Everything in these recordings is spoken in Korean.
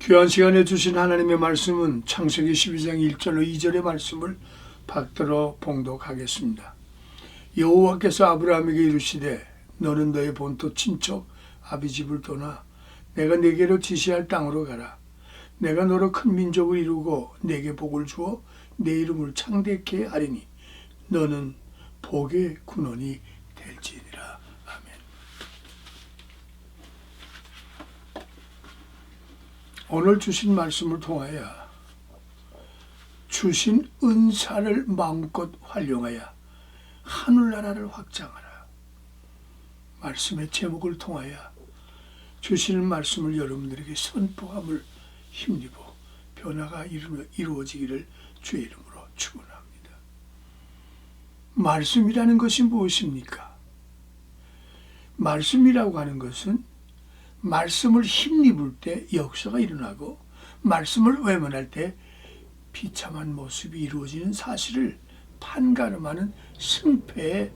귀한 시간에 주신 하나님의 말씀은 창세기 12장 1절로 2절의 말씀을 받들어 봉독하겠습니다. 여호와께서 아브라함에게 이르시되 너는 너의 본토 친척 아비 집을 떠나 내가 네게로 지시할 땅으로 가라. 내가 너로 큰 민족을 이루고 네게 복을 주어 내 이름을 창대케 하리니 너는 복의 근원이 될지니라. 아멘. 오늘 주신 말씀을 통하여 주신 은사를 마음껏 활용하여 하늘나라를 확장하라. 말씀의 제목을 통하여 주시는 말씀을 여러분들에게 선포함을 힘입어 변화가 이루어지기를 주의 이름으로 축원합니다. 말씀이라는 것이 무엇입니까? 말씀이라고 하는 것은 말씀을 힘입을 때 역사가 일어나고 말씀을 외면할 때 비참한 모습이 이루어지는 사실을 판가름하는 승패의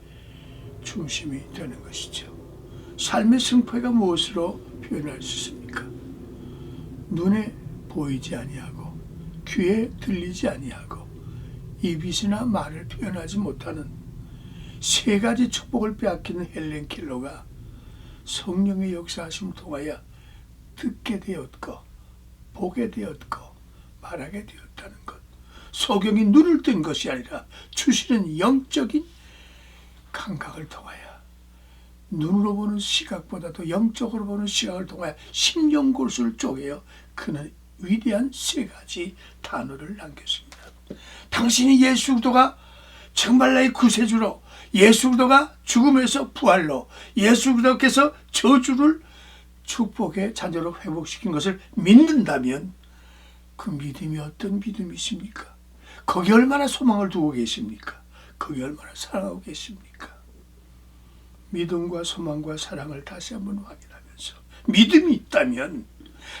중심이 되는 것이죠. 삶의 승패가 무엇으로 표현할 수 있습니까? 눈에 보이지 아니하고 귀에 들리지 아니하고 입이나 말을 표현하지 못하는 세 가지 축복을 빼앗기는 헬렌 켈러가 성령의 역사하심을 통하여 듣게 되었고 보게 되었고 말하게 되었다는 것. 소경이 눈을 뜬 것이 아니라 주시는 영적인 감각을 통하여 눈으로 보는 시각보다도 영적으로 보는 시각을 통하여 심령골수를 쪼개어 그는 위대한 세 가지 단어를 남겼습니다. 당신이 예수 그리스도가 정말 나의 구세주로, 예수 그리스도가 죽음에서 부활로, 예수 그리스도께서 저주를 축복의 자녀로 회복시킨 것을 믿는다면 그 믿음이 어떤 믿음이십니까? 거기에 얼마나 소망을 두고 계십니까? 거기에 얼마나 사랑하고 계십니까? 믿음과 소망과 사랑을 다시 한번 확인하면서 믿음이 있다면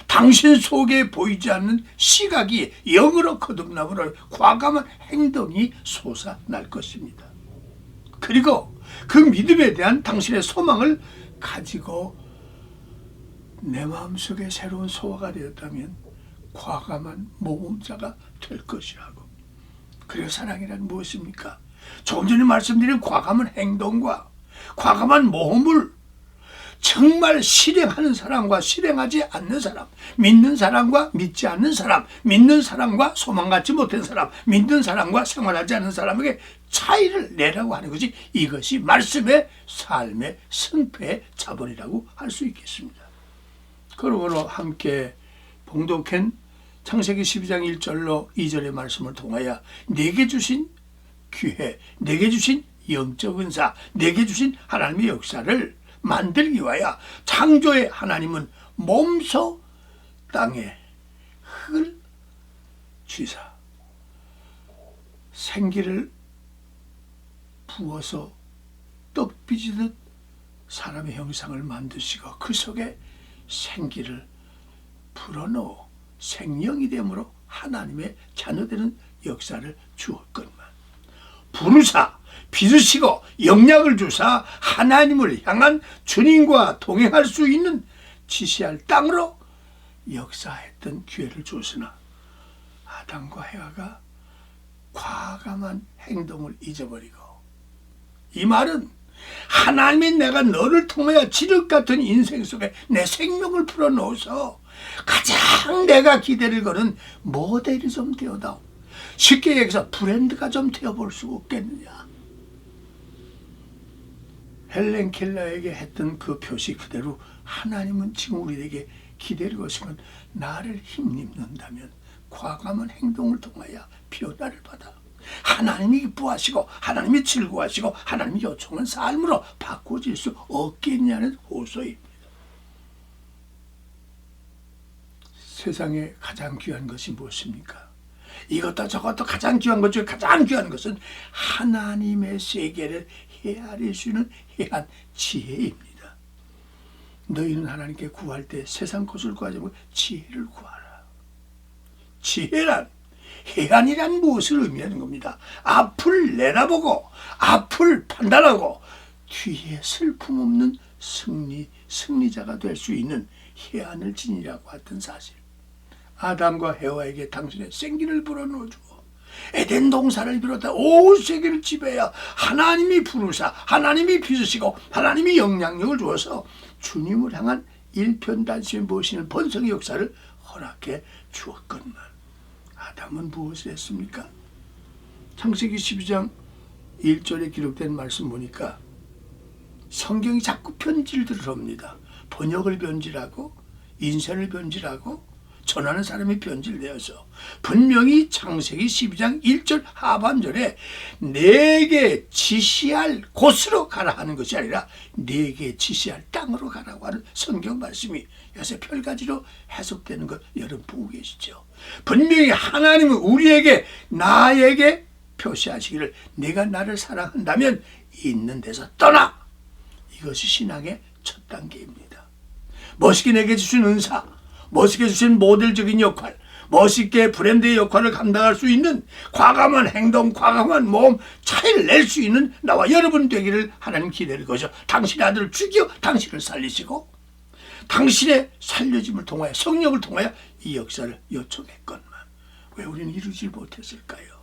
당신 속에 보이지 않는 시각이 영으로 거듭나므로 과감한 행동이 솟아날 것입니다. 그리고 그 믿음에 대한 당신의 소망을 가지고 내 마음속에 새로운 소화가 되었다면 과감한 모험자가 될 것이라고. 그리고 사랑이란 무엇입니까? 조금 전에 말씀드린 과감한 행동과 과감한 모험을 정말 실행하는 사람과 실행하지 않는 사람, 믿는 사람과 믿지 않는 사람, 믿는 사람과 소망 갖지 못한 사람, 믿는 사람과 생활하지 않는 사람에게 차이를 내라고 하는 것이 이것이 말씀의 삶의 승패의 자본이라고 할 수 있겠습니다. 그러므로 함께 봉독한 창세기 12장 1절로 2절의 말씀을 통하여 내게 주신 기회, 내게 주신 영적 은사, 내게 주신 하나님의 역사를 만들기 위하여 창조의 하나님은 몸소 땅에 흙을 쥐사 생기를 부어서 떡 빚듯 사람의 형상을 만드시고 그 속에 생기를 불어넣어 생명이 되므로 하나님의 자녀되는 역사를 주었건만 부르사 빚으시고 영약을 주사 하나님을 향한 주님과 동행할 수 있는 지시할 땅으로 역사했던 기회를 주었으나 아담과 헤아가 과감한 행동을 잊어버리고, 이 말은 하나님이 내가 너를 통하여 지륵 같은 인생 속에 내 생명을 풀어넣어서 가장 내가 기대를 거는 모델이 좀 되어다오. 쉽게 얘기해서 브랜드가 좀 되어볼 수 없겠느냐. 헬렌 켈러에게 했던 그 표시 그대로 하나님은 지금 우리에게 기대를 거시면 나를 힘입는다면 과감한 행동을 통하여 변화를 받아 하나님이 기뻐하시고 하나님이 즐거워하시고 하나님이 요청한 삶으로 바꿔질 수 없겠냐는 호소입니다. 세상에 가장 귀한 것이 무엇입니까? 이것도 저것도 가장 귀한 것 중에 가장 귀한 것은 하나님의 세계를 헤아릴 수 있는 헤한 지혜입니다. 너희는 하나님께 구할 때 세상 것을 구하지 말고 지혜를 구하라. 지혜란 해안이란 무엇을 의미하는 겁니다. 앞을 내다보고 앞을 판단하고 뒤에 슬픔 없는 승리자가 될 수 있는 해안을 지니라고 했던 사실. 아담과 해와에게 당신의 생기를 불어넣어주고 에덴 동산을 비롯해 온 세계를 지배하여 하나님이 부르사 하나님이 빚으시고 하나님이 영향력을 주어서 주님을 향한 일편단심에 모시는 번성의 역사를 허락해 주었건만 아담은 무엇을 했습니까? 창세기 12장 1절에 기록된 말씀 보니까 성경이 자꾸 편지를 들어옵니다. 번역을 변질하고 인쇄를 변질하고 전하는 사람이 변질되어서 분명히 창세기 12장 1절 하반절에 내게 지시할 곳으로 가라 하는 것이 아니라 내게 지시할 땅으로 가라고 하는 성경 말씀이 요새 별가지로 해석되는 것 여러분 보고 계시죠? 분명히 하나님은 우리에게 나에게 표시하시기를 내가 나를 사랑한다면 있는 데서 떠나. 이것이 신앙의 첫 단계입니다. 멋있게 내게 주신 은사, 멋있게 주신 모델적인 역할, 멋있게 브랜드의 역할을 감당할 수 있는 과감한 행동, 과감한 모험, 차이를 낼 수 있는 나와 여러분 되기를 하나님 기대를 거죠. 당신의 아들을 죽여 당신을 살리시고 당신의 살려짐을 통하여 성령을 통하여 이 역사를 요청했건만 왜 우리는 이루지 못했을까요?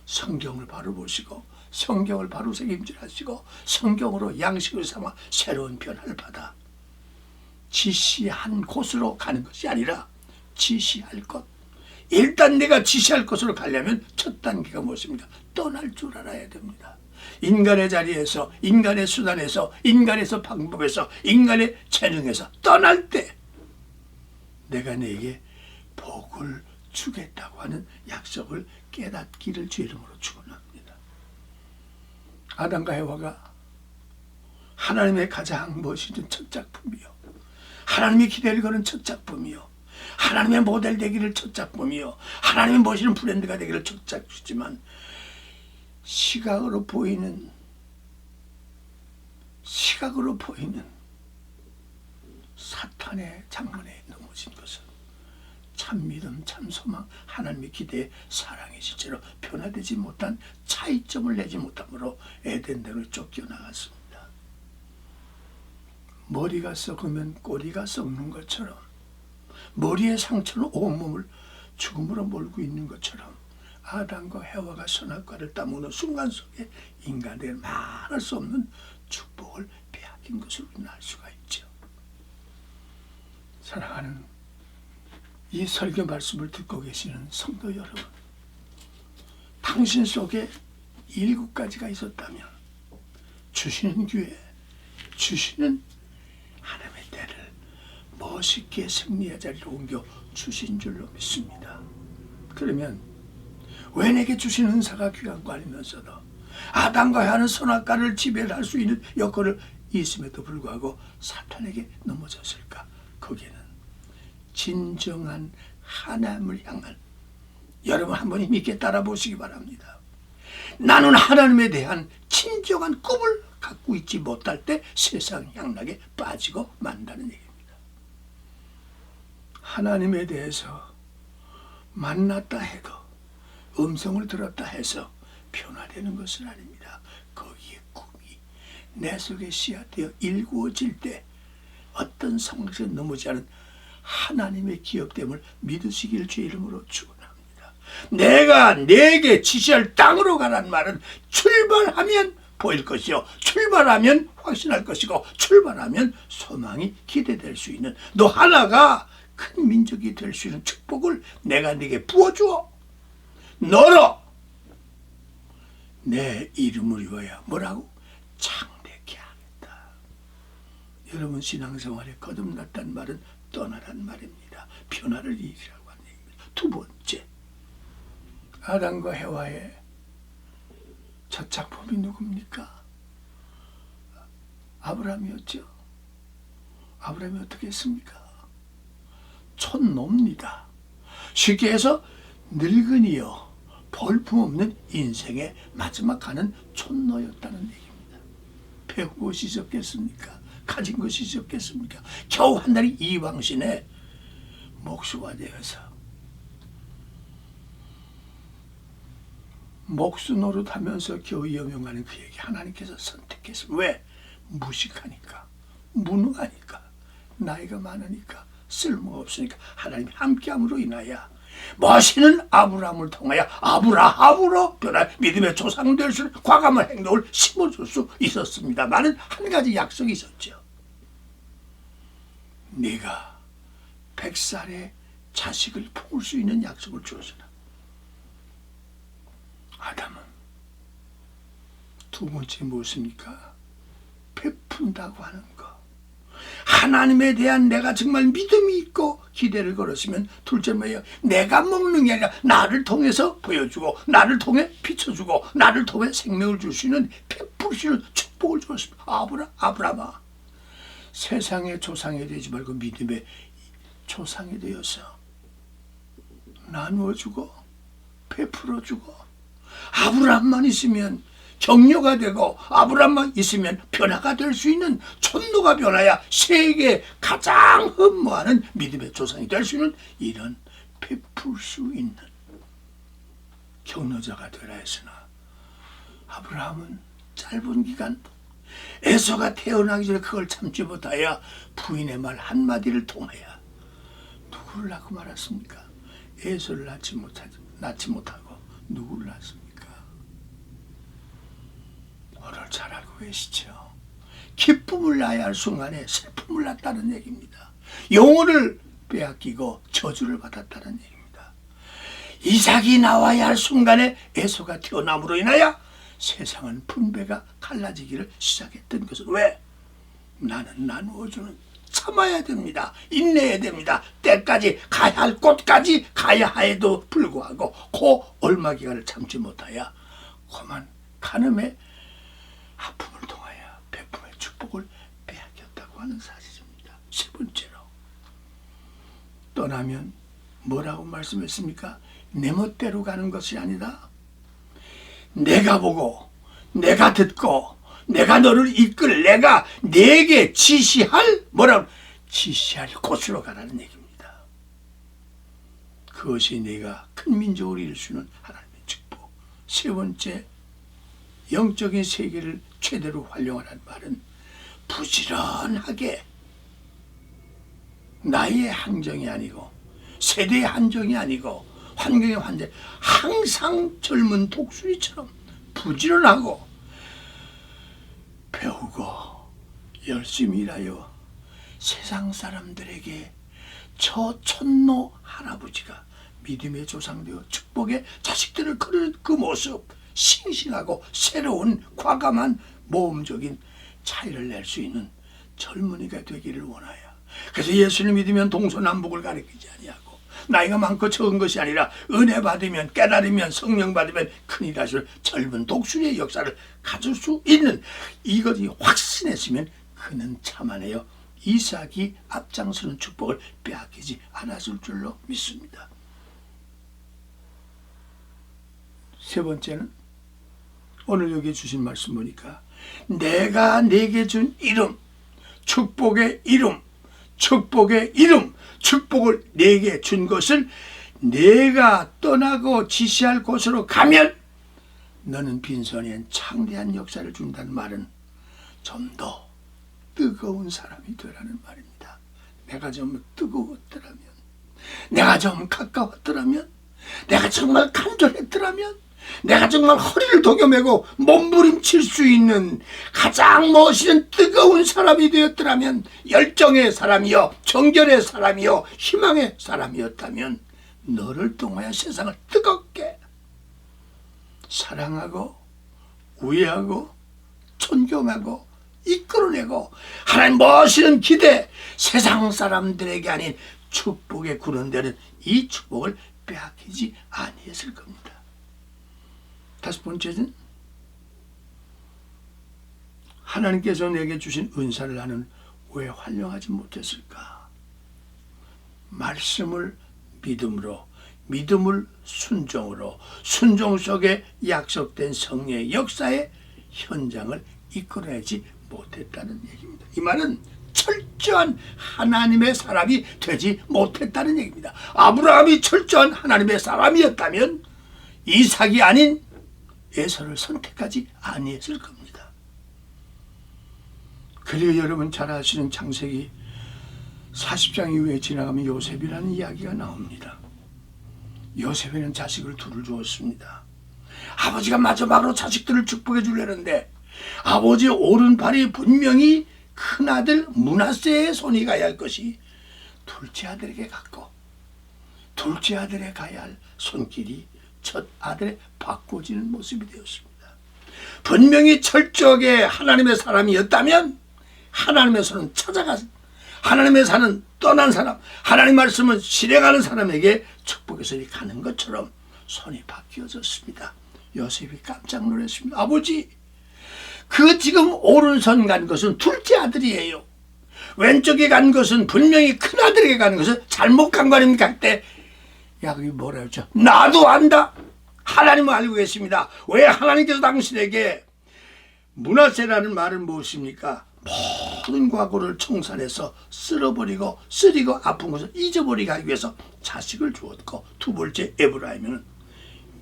성경을 바로 보시고 성경을 바로 새김질하시고 성경으로 양식을 삼아 새로운 변화를 받아 지시한 곳으로 가는 것이 아니라 지시할 것. 일단 내가 지시할 곳으로 가려면 첫 단계가 무엇입니까? 떠날 줄 알아야 됩니다. 인간의 자리에서, 인간의 수단에서, 인간에서 방법에서, 인간의 재능에서 떠날 때 내가 내게 복을 주겠다고 하는 약속을 깨닫기를 주 이름으로 축원합니다. 아담과 해와가 하나님의 가장 멋있는 첫 작품이요, 하나님의 기대를 거는 첫 작품이요, 하나님의 모델 되기를 첫 작품이요, 하나님의 멋있는 브랜드가 되기를 첫 작품이지만 시각으로 보이는 사탄의 장문에 넘어진 것은 참 믿음, 참 소망, 하나님의 기대에 사랑의 실제로 변화되지 못한 차이점을 내지 못함으로 에덴동을 쫓겨나갔습니다. 머리가 썩으면 꼬리가 썩는 것처럼 머리의 상처는 온몸을 죽음으로 몰고 있는 것처럼 아담과 해와가 선악과를 따먹는 순간 속에 인간들이 말할 수 없는 축복을 빼앗긴 것을 우리는 알 수가 있죠. 사랑하는 이 설교 말씀을 듣고 계시는 성도 여러분, 당신 속에 7가지가 있었다면 주시는 기회, 주시는 하나님의 때를 멋있게 승리의 자리로 옮겨 주신 줄로 믿습니다. 그러면 왜 내게 주신 은사가 귀한 거 아니면서도 아담과 해와는 선악과를 지배할 수 있는 여건을 있음에도 불구하고 사탄에게 넘어졌을까? 거기에는 진정한 하나님을 향한, 여러분 한번 힘있게 따라 보시기 바랍니다. 나는 하나님에 대한 진정한 꿈을 갖고 있지 못할 때 세상 향락에 빠지고 만다는 얘기입니다. 하나님에 대해서 만났다 해도 음성을 들었다 해서 변화되는 것은 아닙니다. 거기에 꿈이 내 속에 씨앗되어 일구어질 때 어떤 상황에서 넘어지 않은 하나님의 기업됨을 믿으시길 주의 이름으로 축원합니다. 내가 내게 지시할 땅으로 가라는 말은 출발하면 보일 것이요, 출발하면 확신할 것이고, 출발하면 소망이 기대될 수 있는 너 하나가 큰 민족이 될 수 있는 축복을 내가 네게 부어주어 너로 내 이름을 위하여 뭐라고? 창대케 하겠다. 여러분 신앙생활에 거듭났다는 말은 떠나란 말입니다. 변화를 이루라고 하는 얘기입니다. 두 번째, 아담과 해와의 첫 작품이 누굽니까? 아브라함이었죠. 아브라함이 어떻게 했습니까? 촌노입니다. 쉽게 해서 늙은이요, 볼품없는 인생의 마지막 가는 촌노였다는 얘기입니다. 배운 것이 있었겠습니까? 가진 것이 있었겠습니까? 겨우 한 달이 이방신의 목수가 되어서 목수 노릇하면서 겨우 여명하는 그에게 하나님께서 선택했습니다. 왜? 무식하니까, 무능하니까, 나이가 많으니까, 쓸모없으니까 하나님이 함께함으로 인하여 모시는 아브라함을 통하여 아브라함으로 변할 믿음의 조상 될 수 있는 과감한 행동을 심어줄 수 있었습니다만은 한 가지 약속이 있었죠. 네가 100살의 자식을 품을 수 있는 약속을 주었으나 아담은 두 번째 무엇입니까? 베푼다고 하는 것. 하나님에 대한 내가 정말 믿음이 있고 기대를 걸었으면 둘째 뭐예요? 내가 먹는 게 아니라 나를 통해서 보여주고 나를 통해 비춰주고 나를 통해 생명을 줄 수 있는 베풀 수 있는 축복을 주었습니다. 아브라함아, 세상의 조상이 되지 말고 믿음의 조상이 되어서 나누어주고 베풀어주고 아브라함만 있으면 격려가 되고 아브라함만 있으면 변화가 될 수 있는 촌노가 변화야 세계에 가장 흠모하는 믿음의 조상이 될 수 있는 이런 베풀 수 있는 격려자가 되라 했으나 아브라함은 짧은 기간 에서가 태어나기 전에 그걸 참지 못하여 부인의 말 한마디를 통하여 누구를 낳고 말았습니까? 에서를 낳지 못하고 누구를 낳습니까? 오늘 잘 알고 계시죠? 기쁨을 낳아야 할 순간에 슬픔을 낳았다는 얘기입니다. 영혼을 빼앗기고 저주를 받았다는 얘기입니다. 이삭이 나와야 할 순간에 에서가 태어남으로 인하여 세상은 분배가 갈라지기를 시작했던 것은 왜? 나는 나누어주는 참아야 됩니다. 인내해야 됩니다. 때까지 가야 할 곳까지 가야 하에도 불구하고 그 얼마 기간을 참지 못하여 그만 간음의 아픔을 통하여 베품의 축복을 빼앗겼다고 하는 사실입니다. 세 번째로 떠나면 뭐라고 말씀했습니까? 내 멋대로 가는 것이 아니다. 내가 보고 내가 듣고 내가 너를 이끌 내가 네게 지시할 뭐라고 지시할 곳으로 가라는 얘기입니다. 그것이 네가 큰 민족을 이룰 수 있는 하나님의 축복. 세 번째, 영적인 세계를 최대로 활용하라는 말은 부지런하게 나이의 한정이 아니고 세대의 한정이 아니고 환경의 한정, 항상 젊은 독수리처럼 부지런하고 배우고 열심히 일하여 세상 사람들에게 저 촌노 할아버지가 믿음의 조상되어 축복의 자식들을 거르는 그 모습, 싱싱하고 새로운 과감한 모험적인 차이를 낼 수 있는 젊은이가 되기를 원하여. 그래서 예수를 믿으면 동서남북을 가리키지 아니하고 나이가 많고 적은 것이 아니라 은혜 받으면 깨달으면 성령 받으면 큰일 하실 젊은 독수리의 역사를 가질 수 있는 이것이 확신했으면 그는 참아내요 이삭이 앞장서는 축복을 빼앗기지 않았을 줄로 믿습니다. 세 번째는 오늘 여기 주신 말씀 보니까 내가 네게 준 이름, 축복의 이름, 축복의 이름, 축복을 네게 준 것을 내가 떠나고 지시할 곳으로 가면 너는 빈손에 창대한 역사를 준다는 말은 좀 더 뜨거운 사람이 되라는 말입니다. 내가 좀 뜨거웠더라면, 내가 좀 가까웠더라면, 내가 정말 간절했더라면, 내가 정말 허리를 도겨매고 몸부림칠 수 있는 가장 멋있는 뜨거운 사람이 되었더라면, 열정의 사람이요, 정결의 사람이요, 희망의 사람이었다면 너를 통하여 세상을 뜨겁게 사랑하고 우애하고 존경하고 이끌어내고 하나님 멋있는 기대, 세상 사람들에게 아닌 축복에 구른되는 이 축복을 빼앗기지 아니했을 겁니다. 다섯 번째는 하나님께서 내게 주신 은사를 나는 왜 활용하지 못했을까? 말씀을 믿음으로, 믿음을 순종으로, 순종 속에 약속된 성령의 역사의 현장을 이끌어내지 못했다는 얘기입니다. 이 말은 철저한 하나님의 사람이 되지 못했다는 얘기입니다. 아브라함이 철저한 하나님의 사람이었다면 이삭이 아닌 에서를 선택하지 아니했을 겁니다. 그리고 여러분 잘 아시는 창세기 40장 이후에 지나가면 요셉이라는 이야기가 나옵니다. 요셉에는 자식을 둘을 주었습니다. 아버지가 마지막으로 자식들을 축복해 주려는데 아버지의 오른팔이 분명히 큰아들 므낫세의 손이 가야 할 것이 둘째 아들에게 갔고, 둘째 아들에 가야 할 손길이 첫 아들에 바꿔지는 모습이 되었습니다. 분명히 철저하게 하나님의 사람이었다면 하나님의 손은 찾아가, 하나님의 산은 떠난 사람, 하나님 말씀은 실행하는 사람에게 축복의 손이 가는 것처럼 손이 바뀌어졌습니다. 요셉이 깜짝 놀랐습니다. 아버지, 그 지금 오른손 간 것은 둘째 아들이에요. 왼쪽에 간 것은 분명히 큰아들에게 가는 것은 잘못 간 거 아닙니까? 그때 야곱이 뭐라 했죠? 나도 안다. 하나님은 알고 계십니다. 왜 하나님께서 당신에게 므낫세라는 말은 무엇입니까? 모든 과거를 청산해서 쓸어버리고 쓰리고 아픈 것을 잊어버리게 하기 위해서 자식을 주었고, 두 번째 에브라임은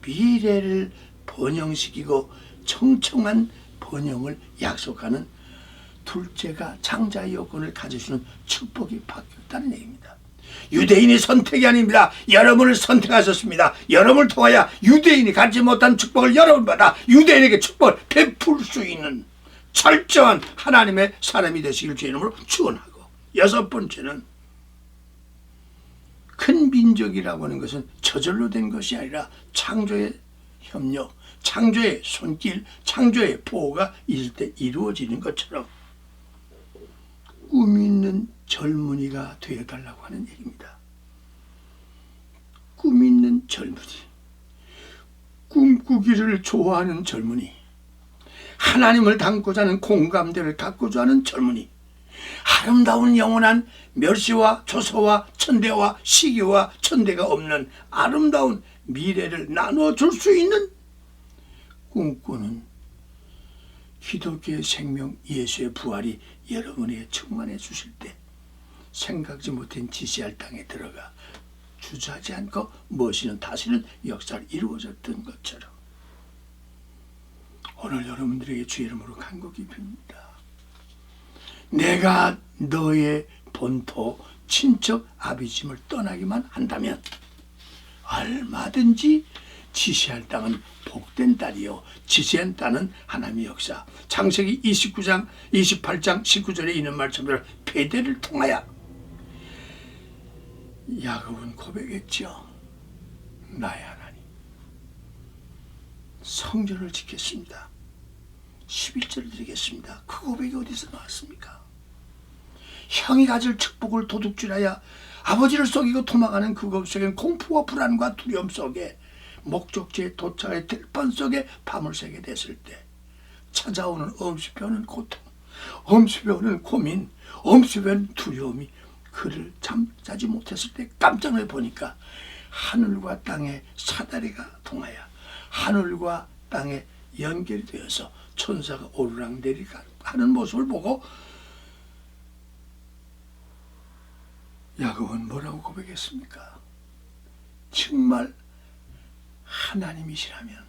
미래를 번영시키고 청청한 번영을 약속하는 둘째가 장자의 여건을 가져주는 축복이 바뀌었다는 얘기입니다. 유대인이 선택이 아닙니다. 여러분을 선택하셨습니다. 여러분을 통하여 유대인이 갖지 못한 축복을 여러분 받아 유대인에게 축복을 베풀 수 있는 철저한 하나님의 사람이 되시길 주의 이름으로 축원하고, 여섯 번째는 큰 민족이라고 하는 것은 저절로 된 것이 아니라 창조의 협력, 창조의 손길, 창조의 보호가 있을 때 이루어지는 것처럼 꿈 있는 젊은이가 되어달라고 하는 얘기입니다. 꿈 있는 젊은이, 꿈꾸기를 좋아하는 젊은이, 하나님을 닮고자 하는 공감대를 갖고자 하는 젊은이, 아름다운 영원한 멸시와 조소와 천대와 시기와 천대가 없는 아름다운 미래를 나눠줄 수 있는 꿈꾸는 기독교의 생명 예수의 부활이 여러분에게 충만해 주실 때 생각지 못한 지시할 땅에 들어가 주저하지 않고 멋있는 다시는 역사를 이루어졌던 것처럼 오늘 여러분들에게 주의 이름으로 간곡히 빕니다. 내가 너의 본토 친척 아비집을 떠나기만 한다면 얼마든지 지시할 땅은 복된 딸이요 지시한 땅은 하나님의 역사. 창세기 29장 28장 19절에 있는 말씀대로 베델을 통하여 야곱은 고백했죠. 나의 하나님, 성전을 짓겠습니다. 11절을 드리겠습니다. 그 고백이 어디서 나왔습니까? 형이 가질 축복을 도둑질하여 아버지를 속이고 도망가는 그것 속엔 공포와 불안과 두려움 속에 목적지에 도착할 들판 속에 밤을 새게 됐을 때 찾아오는 엄습에 오는 고통, 엄습에 오는 고민, 엄습에 오는 두려움이 그를 잠자지 못했을 때 깜짝 놀라 보니까 하늘과 땅의 사다리가 통하여 하늘과 땅에 연결이 되어서 천사가 오르락내리락 하는 모습을 보고 야곱은 뭐라고 고백했습니까? 정말 하나님이시라면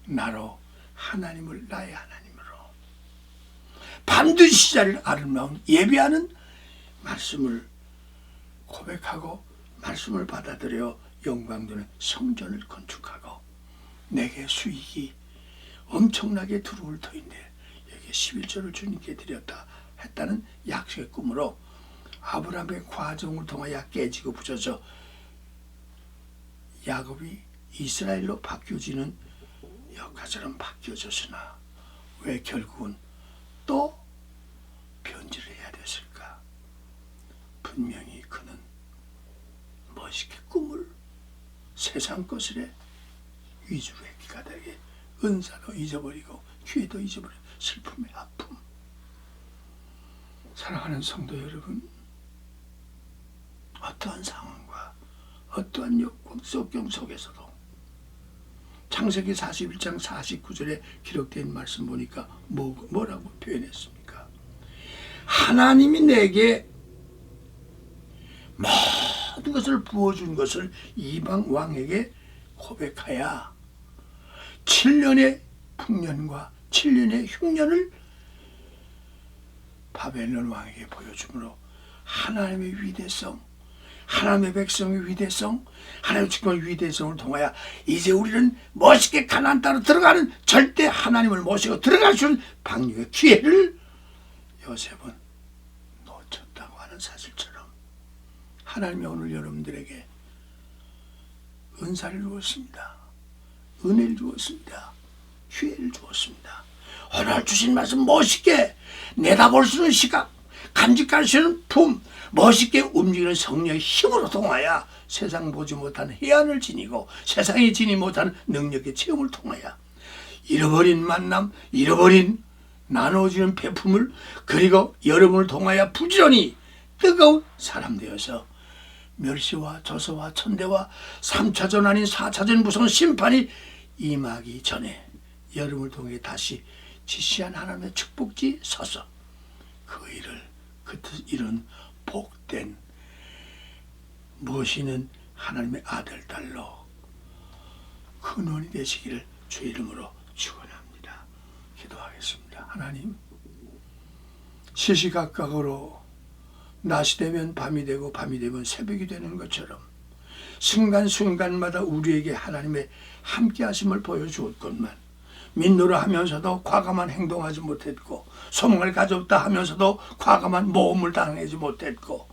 나로 하나님을 나의 하나님으로 반드시 자리를 아름다운 예배하는 말씀을 고백하고 말씀을 받아들여 영광되는 성전을 건축하고 내게 수익이 엄청나게 들어올 터인데 여기에 11조를 주님께 드렸다 했다는 약속의 꿈으로 아브라함의 과정을 통하여 깨지고 부서져 야곱이 이스라엘로 바뀌어지는 역사처럼 바뀌어졌으나 왜 결국은 또 변질을 해야 됐을까? 분명히 그는 멋있게 꿈을 세상 것을에 위주로 했기가 되게 은사도 잊어버리고 기회도 잊어버리고 슬픔의 아픔. 사랑하는 성도 여러분, 어떠한 상황과 어떠한 역경 속에서도 창세기 41장 49절에 기록된 말씀 보니까 뭐라고 표현했습니까? 하나님이 내게 모든 것을 부어준 것을 이방 왕에게 고백하여 7년의 풍년과 7년의 흉년을 바벨론 왕에게 보여주므로 하나님의 위대성, 하나님의 백성의 위대성, 하나님의 축복의 위대성을 통하여 이제 우리는 멋있게 가나안 땅으로 들어가는, 절대 하나님을 모시고 들어갈 수 있는 방류의 기회를 요셉은 놓쳤다고 하는 사실처럼 하나님이 오늘 여러분들에게 은사를 주었습니다. 은혜를 주었습니다. 기회를 주었습니다. 오늘 주신 말씀 멋있게 내다볼 수 있는 시각, 간직할 수 있는 품, 멋있게 움직이는 성령의 힘으로 통하여 세상 보지 못하는 해안을 지니고 세상이 지니 못하는 능력의 체험을 통하여 잃어버린 만남, 잃어버린 나눠지는 배품을, 그리고 여러분을 통하여 부지런히 뜨거운 사람 되어서 멸시와 저서와 천대와 3차전 아닌 4차전 무서운 심판이 임하기 전에 여러분을 통해 다시 지시한 하나님의 축복지 서서 그 일을, 그 일은 복된 무엇이는 하나님의 아들, 딸로 근원이 되시기를 주의 이름으로 축원합니다. 기도하겠습니다. 하나님, 시시각각으로 낮이 되면 밤이 되고 밤이 되면 새벽이 되는 것처럼 순간순간마다 우리에게 하나님의 함께하심을 보여주었건만 민노라 하면서도 과감한 행동하지 못했고 소망을 가졌다 하면서도 과감한 모험을 당하지 못했고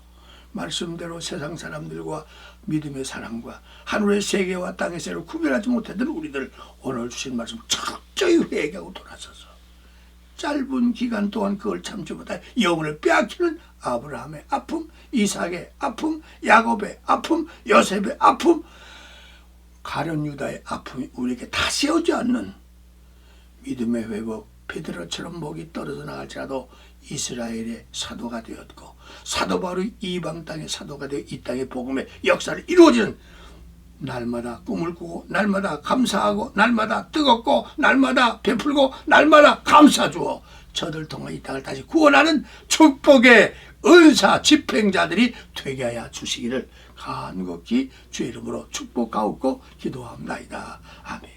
말씀대로 세상 사람들과 믿음의 사람과 하늘의 세계와 땅의 세를 구별하지 못했던 우리들, 오늘 주신 말씀 철저히 회개하고 돌아서서 짧은 기간 동안 그걸 참지 못해 영혼을 빼앗기는 아브라함의 아픔, 이삭의 아픔, 야곱의 아픔, 요셉의 아픔, 가룟 유다의 아픔이 우리에게 다시 오지 않는 믿음의 회복, 베드로처럼 목이 떨어져 나갈지라도 이스라엘의 사도가 되었고 사도 바울이 이방 땅의 사도가 되어 이 땅의 복음의 역사를 이루어지는 날마다 꿈을 꾸고 날마다 감사하고 날마다 뜨겁고 날마다 베풀고 날마다 감사주어 저들 통해 이 땅을 다시 구원하는 축복의 은사 집행자들이 되게 하여 주시기를 간곡히 주의 이름으로 축복하옵고 기도합나이다. 아멘.